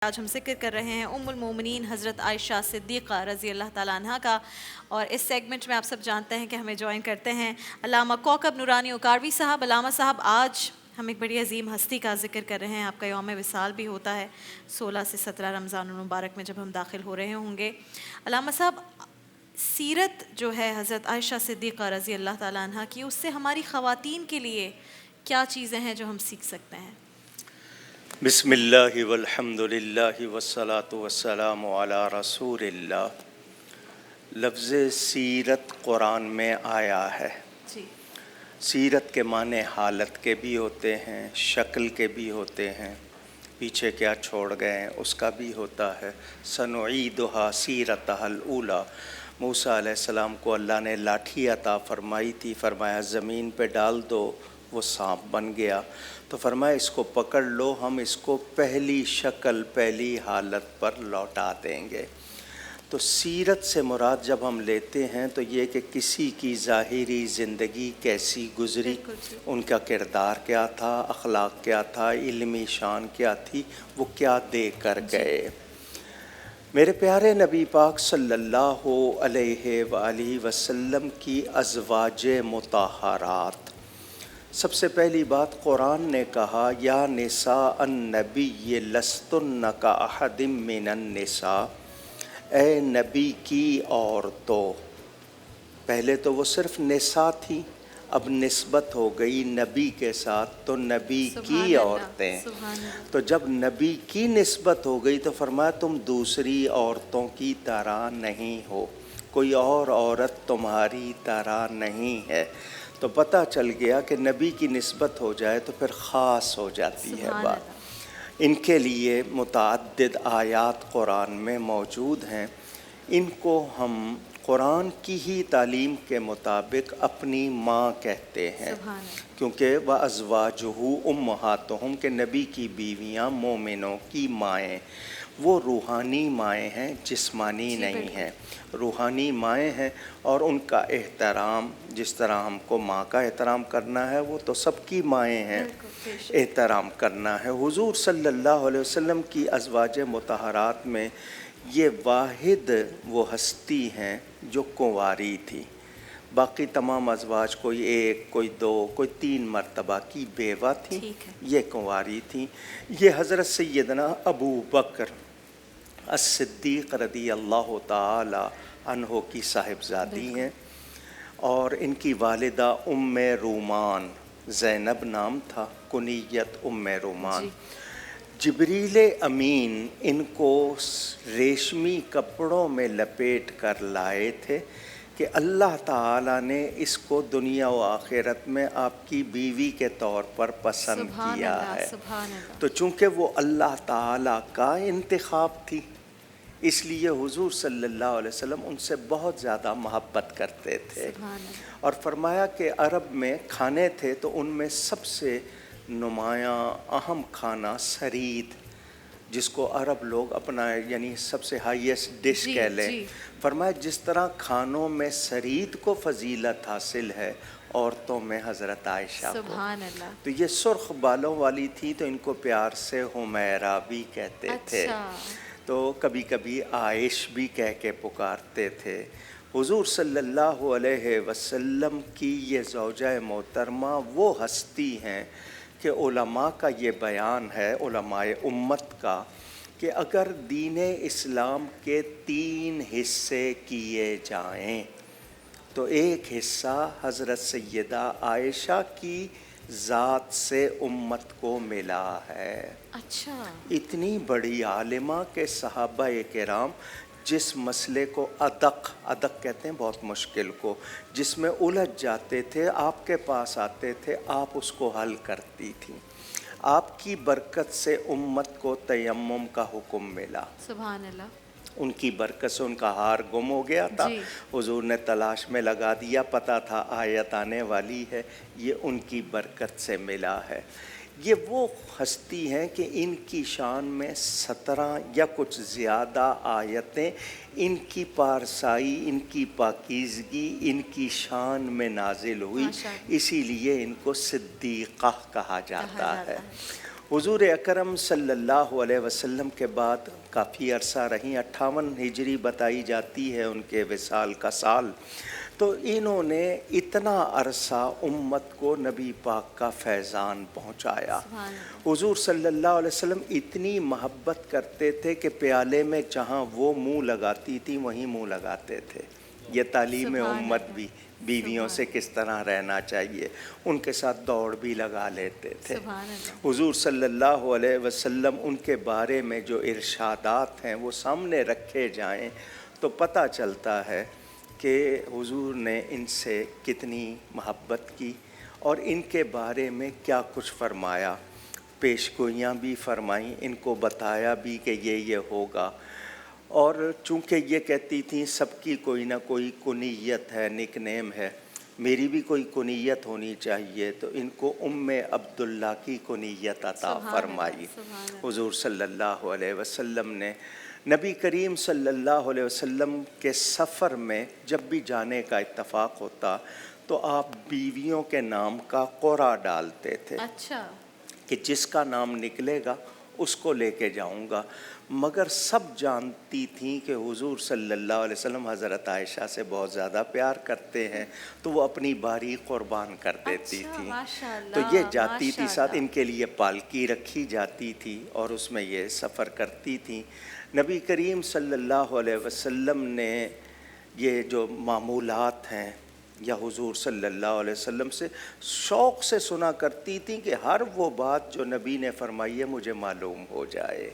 آج ہم ذکر کر رہے ہیں ام المومنین حضرت عائشہ صدیقہ رضی اللہ تعالیٰ عنہ کا، اور اس سیگمنٹ میں آپ سب جانتے ہیں کہ ہمیں جوائن کرتے ہیں علامہ کوکب نورانی اوکاروی صاحب۔ علامہ صاحب، آج ہم ایک بڑی عظیم ہستی کا ذکر کر رہے ہیں، آپ کا یوم وصال بھی ہوتا ہے 16 سے 17 رمضان المبارک میں جب ہم داخل ہو رہے ہوں گے۔ علامہ صاحب، سیرت جو ہے حضرت عائشہ صدیقہ رضی اللہ تعالیٰ عنہ کی، اس سے ہماری خواتین کے لیے کیا چیزیں ہیں جو ہم سیکھ سکتے ہیں؟ بسم اللہ والحمد للہ والصلاة والسلام علی رسول اللہ۔ لفظ سیرت قرآن میں آیا ہے۔ جی، سیرت کے معنی حالت کے بھی ہوتے ہیں، شکل کے بھی ہوتے ہیں، پیچھے کیا چھوڑ گئے ہیں اس کا بھی ہوتا ہے۔ سنعیدھا سیرتھا الاولی، موسیٰ علیہ السلام کو اللہ نے لاٹھی عطا فرمائی تھی، فرمایا زمین پہ ڈال دو، وہ سانپ بن گیا، تو فرمایا اس کو پکڑ لو، ہم اس کو پہلی شکل پہلی حالت پر لوٹا دیں گے۔ تو سیرت سے مراد جب ہم لیتے ہیں تو یہ کہ کسی کی ظاہری زندگی کیسی گزری، بالکل جی، ان کا کردار کیا تھا، اخلاق کیا تھا، علمی شان کیا تھی، وہ کیا دے کر گئے۔ میرے پیارے نبی پاک صلی اللہ علیہ وآلہ وسلم کی ازواج مطہرات، سب سے پہلی بات قرآن نے کہا یا نساء النبی لستن کاحد من النساء، اے نبی کی عورتوں۔ پہلے تو وہ صرف نساء تھی، اب نسبت ہو گئی نبی کے ساتھ، تو نبی سبحان کی اللہ، عورتیں۔ سبحان اللہ، تو جب نبی کی نسبت ہو گئی تو فرمایا تم دوسری عورتوں کی طرح نہیں ہو، کوئی اور عورت تمہاری طرح نہیں ہے۔ تو پتہ چل گیا کہ نبی کی نسبت ہو جائے تو پھر خاص ہو جاتی ہے سبحان بات۔ اللہ، ان کے لیے متعدد آیات قرآن میں موجود ہیں، ان کو ہم قرآن کی ہی تعلیم کے مطابق اپنی ماں کہتے ہیں، سبحان اللہ، کیونکہ وَأَزْوَاجُهُ أُمَّهَاتُهُمْ کہ نبی کی بیویاں مومنوں کی مائیں، وہ روحانی مائیں ہیں، جسمانی جی نہیں بالکل، ہیں، روحانی مائیں ہیں، اور ان کا احترام جس طرح ہم کو ماں کا احترام کرنا ہے وہ تو سب کی مائیں ہیں، بالکل بے شک، احترام کرنا ہے۔ حضور صلی اللہ علیہ وسلم کی ازواج مطہرات میں یہ واحد وہ ہستی ہیں جو کنواری تھی، باقی تمام ازواج کوئی ایک، کوئی دو، کوئی 3 مرتبہ کی بیوہ تھیں، ٹھیک ہے، یہ کنواری تھیں۔ یہ حضرت سیدنا ابو بکر الصدیق رضی اللہ تعالی عنہ کی صاحبزادی بالکل، ہیں، اور ان کی والدہ ام رومان، زینب نام تھا، کنیت ام رومان۔ جی، جبریل امین ان کو ریشمی کپڑوں میں لپیٹ کر لائے تھے کہ اللہ تعالیٰ نے اس کو دنیا و آخرت میں آپ کی بیوی کے طور پر پسند سبحان کیا اللہ، ہے۔ سبحان اللہ، تو چونکہ وہ اللہ تعالیٰ کا انتخاب تھی، اس لیے حضور صلی اللہ علیہ وسلم ان سے بہت زیادہ محبت کرتے تھے، سبحان اللہ، اور فرمایا کہ عرب میں کھانے تھے تو ان میں سب سے نمایاں اہم کھانا سرید، جس کو عرب لوگ اپنا یعنی سب سے ہائیسٹ ڈش جی کہہ لیں، جی، فرمایا جس طرح کھانوں میں سرید کو فضیلت حاصل ہے، عورتوں میں حضرت عائشہ کو۔ سبحان اللہ، تو یہ سرخ بالوں والی تھی تو ان کو پیار سے حمیرہ بھی کہتے تھے، اچھا، تو کبھی کبھی عائش بھی کہہ کے پکارتے تھے۔ حضور صلی اللہ علیہ وسلم کی یہ زوجہ محترمہ وہ ہستی ہیں کہ علماء کا یہ بیان ہے، علماء امت کا، کہ اگر دین اسلام کے 3 حصے کیے جائیں تو ایک حصہ حضرت سیدہ عائشہ کی ذات سے امت کو ملا ہے۔ اچھا، اتنی بڑی عالمہ کہ صحابہ کرام جس مسئلے کو ادق کہتے ہیں بہت مشکل کو، جس میں الجھ جاتے تھے، آپ کے پاس آتے تھے، آپ اس کو حل کرتی تھیں۔ آپ کی برکت سے امت کو تیمم کا حکم ملا، سبحان اللہ، ان کی برکت سے ان کا ہار گم ہو گیا تھا، جی، حضور نے تلاش میں لگا دیا، پتہ تھا آیت آنے والی ہے، یہ ان کی برکت سے ملا ہے۔ یہ وہ ہستی ہیں کہ ان کی شان میں 17 یا کچھ زیادہ آیتیں ان کی پارسائی، ان کی پاکیزگی، ان کی شان میں نازل ہوئی، ماشاء اللہ، اسی لیے ان کو صدیقہ کہا کہا جاتا ہے۔ جاتا ہے، حضور اکرم صلی اللہ علیہ وسلم کے بعد کافی عرصہ رہیں، 58 ہجری بتائی جاتی ہے ان کے وصال کا سال. تو انہوں نے اتنا عرصہ امت کو نبی پاک کا فیضان پہنچایا. حضور صلی اللہ علیہ وسلم اتنی محبت کرتے تھے کہ پیالے میں جہاں وہ منہ لگاتی تھی وہیں منہ لگاتے تھے. یہ تعلیم امت بھی بیویوں سے کس طرح رہنا چاہیے، ان کے ساتھ دوڑ بھی لگا لیتے تھے. حضور صلی اللہ علیہ وسلم ان کے بارے میں جو ارشادات ہیں وہ سامنے رکھے جائیں تو پتہ چلتا ہے کہ حضور نے ان سے کتنی محبت کی اور ان کے بارے میں کیا کچھ فرمایا. پیشگوئیاں بھی فرمائیں، ان کو بتایا بھی کہ یہ ہوگا. اور چونکہ یہ کہتی تھیں سب کی کوئی نہ کوئی کنیت ہے، نک نیم ہے، میری بھی کوئی کنیت ہونی چاہیے، تو ان کو ام عبداللہ کی کنیت عطا فرمائی. حضور صلی اللہ علیہ وسلم نے نبی کریم صلی اللہ علیہ وسلم کے سفر میں جب بھی جانے کا اتفاق ہوتا تو آپ بیویوں کے نام کا قرعہ ڈالتے تھے. اچھا. کہ جس کا نام نکلے گا اس کو لے کے جاؤں گا. مگر سب جانتی تھیں کہ حضور صلی اللہ علیہ وسلم حضرت عائشہ سے بہت زیادہ پیار کرتے ہیں تو وہ اپنی باری قربان کر دیتی تھیں. تو یہ جاتی تھی ساتھ، ان کے لیے پالکی رکھی جاتی تھی اور اس میں یہ سفر کرتی تھیں. نبی کریم صلی اللہ علیہ وسلم نے یہ جو معمولات ہیں یا حضور صلی اللہ علیہ وسلم سے شوق سے سنا کرتی تھیں کہ ہر وہ بات جو نبی نے فرمائی ہے مجھے معلوم ہو جائے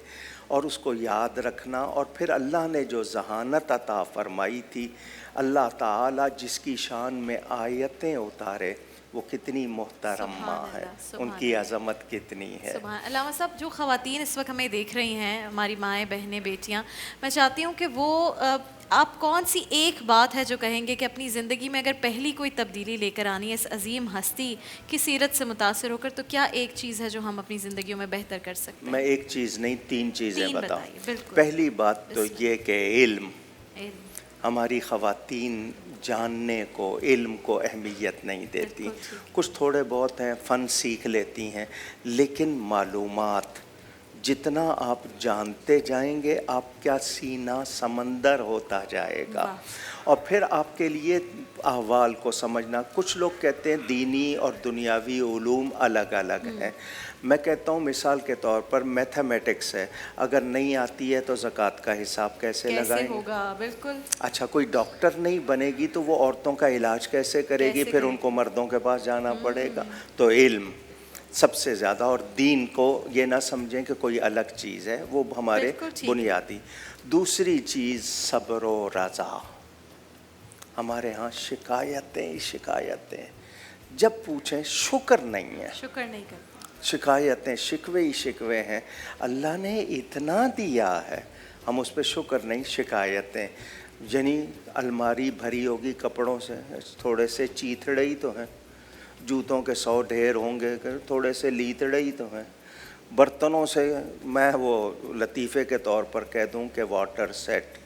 اور اس کو یاد رکھنا. اور پھر اللہ نے جو ذہانت عطا فرمائی تھی، اللہ تعالیٰ جس کی شان میں آیتیں اتارے وہ کتنی محترم ماں ہے، ان کی عظمت کتنی ہے. علامہ صاحب، جو خواتین اس وقت ہمیں دیکھ رہی ہیں، ہماری مائیں بہنیں بیٹیاں، میں چاہتی ہوں کہ وہ آپ کون سی ایک بات ہے جو کہیں گے کہ اپنی زندگی میں اگر پہلی کوئی تبدیلی لے کر آنی ہے اس عظیم ہستی کی سیرت سے متاثر ہو کر، تو کیا ایک چیز ہے جو ہم اپنی زندگیوں میں بہتر کر سکتے ہیں؟ میں ایک چیز نہیں، 3 چیزیں بتاؤں. بالکل. پہلی بات تو یہ کہ علم. ہماری خواتین جاننے کو، علم کو اہمیت نہیں دیتی. کچھ تھوڑے بہت ہیں، فن سیکھ لیتی ہیں، لیکن معلومات جتنا آپ جانتے جائیں گے آپ کا سینہ سمندر ہوتا جائے گا. اور پھر آپ کے لیے احوال کو سمجھنا. کچھ لوگ کہتے ہیں دینی اور دنیاوی علوم الگ الگ ہیں. میں کہتا ہوں مثال کے طور پر میتھمیٹکس ہے، اگر نہیں آتی ہے تو زکوٰۃ کا حساب کیسے لگائیں گے؟ بالکل. اچھا، کوئی ڈاکٹر نہیں بنے گی تو وہ عورتوں کا علاج کیسے کرے گی؟ پھر ان کو مردوں کے پاس جانا پڑے گا. تو علم سب سے زیادہ، اور دین کو یہ نہ سمجھیں کہ کوئی الگ چیز ہے، وہ ہمارے بنیادی. دوسری چیز صبر و رضا. ہمارے ہاں شکایتیں جب پوچھیں شکر نہیں ہے، شکر نہیں کرتے، شکایتیں شکوے ہیں. اللہ نے اتنا دیا ہے، ہم اس پہ شکر نہیں، شکایتیں. یعنی الماری بھری ہوگی کپڑوں سے، تھوڑے سے چیتھڑے ہی تو ہیں. جوتوں کے 100 ڈھیر ہوں گے، تھوڑے سے لیتڑے ہی تو ہیں. برتنوں سے میں وہ لطیفے کے طور پر کہہ دوں کہ واٹر سیٹ،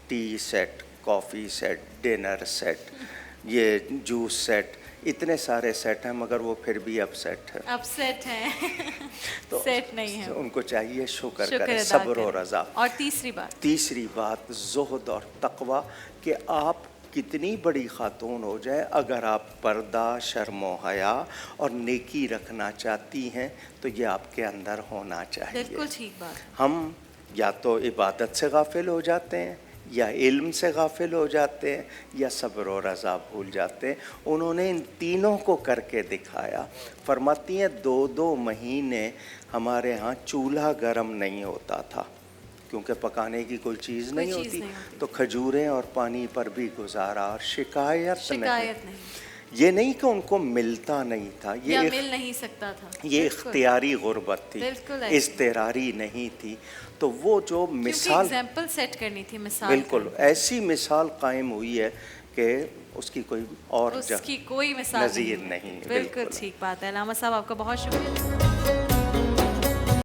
ٹی سیٹ، کافی سیٹ، ڈنر سیٹ، یہ جوس سیٹ، اتنے سارے سیٹ ہیں مگر وہ پھر بھی اپ سیٹ ہیں. تو سیٹ نہیں ہے. ان کو چاہیے شکر کریں، صبر و رضا. اور تیسری بات زہد اور تقوی، کہ آپ کتنی بڑی خاتون ہو جائیں، اگر آپ پردہ، شرم و حیا اور نیکی رکھنا چاہتی ہیں تو یہ آپ کے اندر ہونا چاہیے. بالکل ٹھیک بات. ہم یا تو عبادت سے غافل ہو جاتے ہیں، یا علم سے غافل ہو جاتے ہیں، یا صبر و رضا بھول جاتے ہیں. انہوں نے ان تینوں کو کر کے دکھایا. فرماتی ہیں 2 مہینے ہمارے ہاں چولہا گرم نہیں ہوتا تھا کیونکہ پکانے کی کوئی چیز نہیں ہوتی، تو کھجوریں اور پانی پر بھی گزارا. اور شکایت نہیں. یہ نہیں کہ ان کو ملتا نہیں تھا، یہ مل نہیں سکتا تھا، یہ اختیاری غربت تھی، اضطراری نہیں تھی. تو وہ جو مثال ایگزامپل سیٹ کرنی تھی، مثال، بالکل ایسی مثال قائم ہوئی ہے کہ اس کی کوئی اور اس کی کوئی مثال نظیر نہیں. بالکل ٹھیک بات ہے. علامہ صاحب آپ کا بہت شکریہ.